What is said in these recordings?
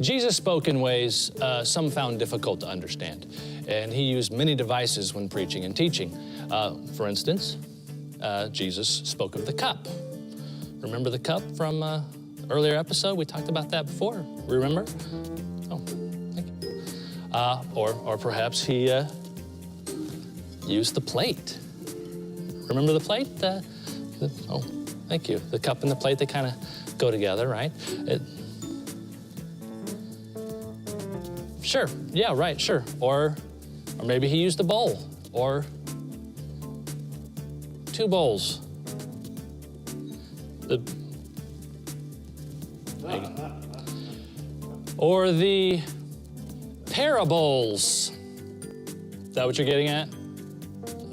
Jesus spoke in ways some found difficult to understand, and he used many devices when preaching and teaching. For instance, Jesus spoke of the cup. Remember the cup from earlier episode? We talked about that before. Remember? Oh, thank you. Or perhaps he used the plate. Remember the plate? Oh, thank you. The cup and the plate, they kind of go together, right? Sure, yeah, right, sure. Or maybe he used a bowl, or 2 bowls. Or the parables. Is that what you're getting at?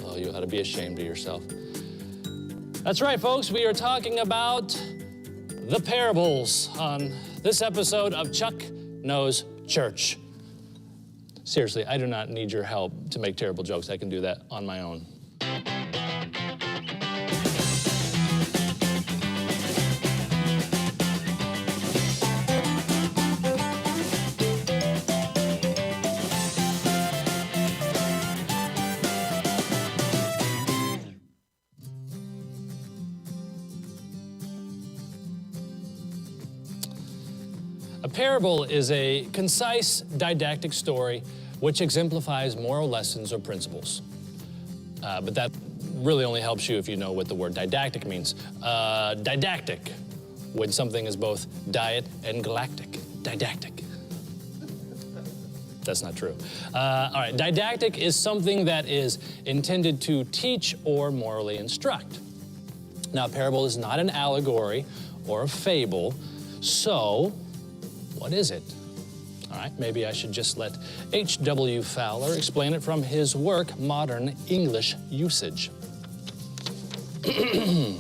Oh, you ought to be ashamed of yourself. That's right, folks. We are talking about the parables on this episode of Chuck Knows Church. Seriously, I do not need your help to make terrible jokes. I can do that on my own. A parable is a concise, didactic story which exemplifies moral lessons or principles. But that really only helps you if you know what the word didactic means. Didactic, when something is both diet and galactic. Didactic. That's not true. All right, didactic is something that is intended to teach or morally instruct. Now, a parable is not an allegory or a fable, so what is it? All right, maybe I should just let H.W. Fowler explain it from his work, Modern English Usage. The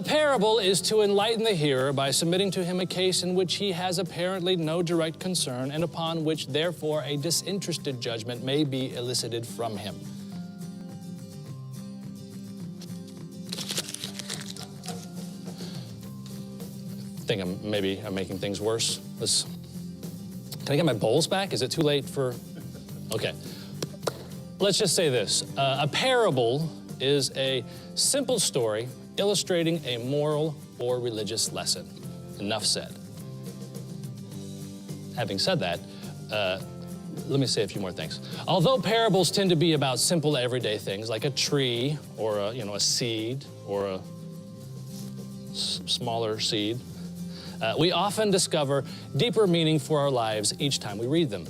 parable is to enlighten the hearer by submitting to him a case in which he has apparently no direct concern and upon which, therefore, a disinterested judgment may be elicited from him. I think I'm making things worse. Can I get my bowls back? Is it too late for? Okay. Let's just say this. A parable is a simple story illustrating a moral or religious lesson. Enough said. Having said that, let me say a few more things. Although parables tend to be about simple everyday things like a tree or a seed or a smaller seed, we often discover deeper meaning for our lives each time we read them.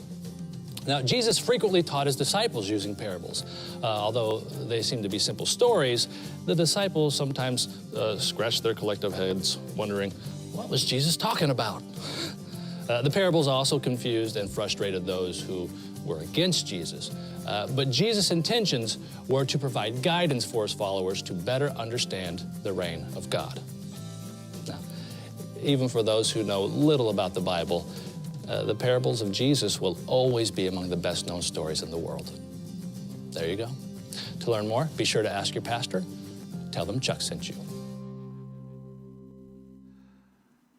Now, Jesus frequently taught his disciples using parables. Although they seem to be simple stories, the disciples sometimes scratched their collective heads, wondering, what was Jesus talking about? The parables also confused and frustrated those who were against Jesus. But Jesus' intentions were to provide guidance for his followers to better understand the reign of God. Now, even for those who know little about the Bible, the parables of Jesus will always be among the best-known stories in the world. There you go. To learn more, be sure to ask your pastor. Tell them Chuck sent you.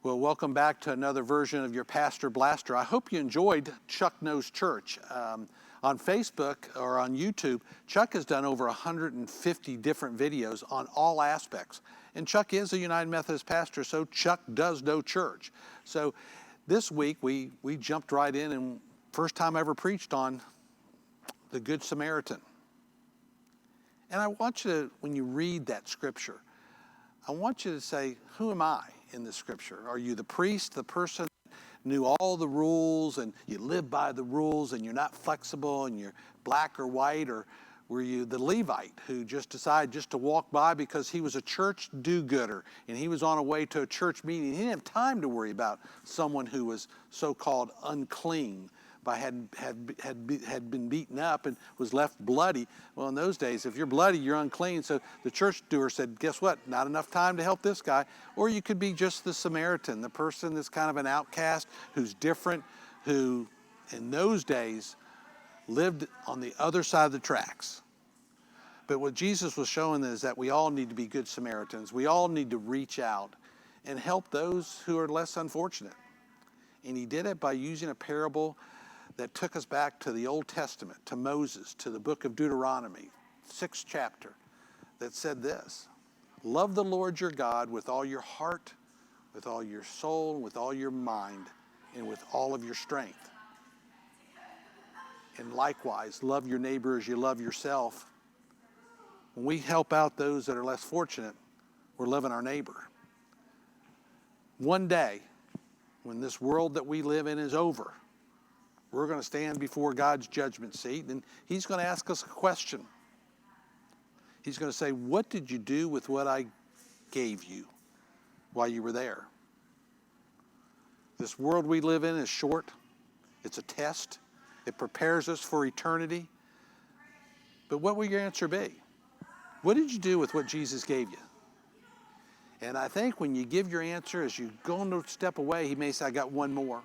Well, welcome back to another version of your Pastor Blaster. I hope you enjoyed Chuck Knows Church. On Facebook or on YouTube, Chuck has done over 150 different videos on all aspects. And Chuck is a United Methodist pastor, so Chuck does know church. So this week, we jumped right in, and first time I ever preached on the Good Samaritan. And I want you to, when you read that scripture, I want you to say, who am I in the scripture? Are you the priest, the person that knew all the rules and you live by the rules and you're not flexible and you're black or white? Or were you the Levite who just decided just to walk by because he was a church do-gooder and he was on a way to a church meeting? He didn't have time to worry about someone who was so-called unclean, had been beaten up and was left bloody. Well, in those days, if you're bloody, you're unclean. So the church doer said, guess what? Not enough time to help this guy. Or you could be just the Samaritan, the person that's kind of an outcast, who's different, who in those days lived on the other side of the tracks. But what Jesus was showing is that we all need to be good Samaritans. We all need to reach out and help those who are less unfortunate. And he did it by using a parable that took us back to the Old Testament, to Moses, to the book of Deuteronomy, 6th chapter, that said this: love the Lord your God with all your heart, with all your soul, with all your mind, and with all of your strength. And likewise, love your neighbor as you love yourself. When we help out those that are less fortunate, we're loving our neighbor. One day, when this world that we live in is over, we're going to stand before God's judgment seat, and he's going to ask us a question. He's going to say, what did you do with what I gave you while you were there? This world we live in is short. It's a test. It prepares us for eternity. But what will your answer be? What did you do with what Jesus gave you? And I think when you give your answer, as you go to step away, he may say, I got one more.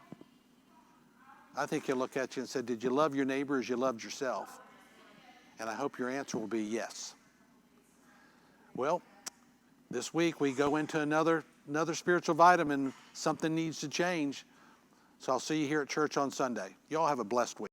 I think he'll look at you and say, did you love your neighbor as you loved yourself? And I hope your answer will be yes. Well, this week we go into another spiritual vitamin. Something needs to change. So I'll see you here at church on Sunday. You all have a blessed week.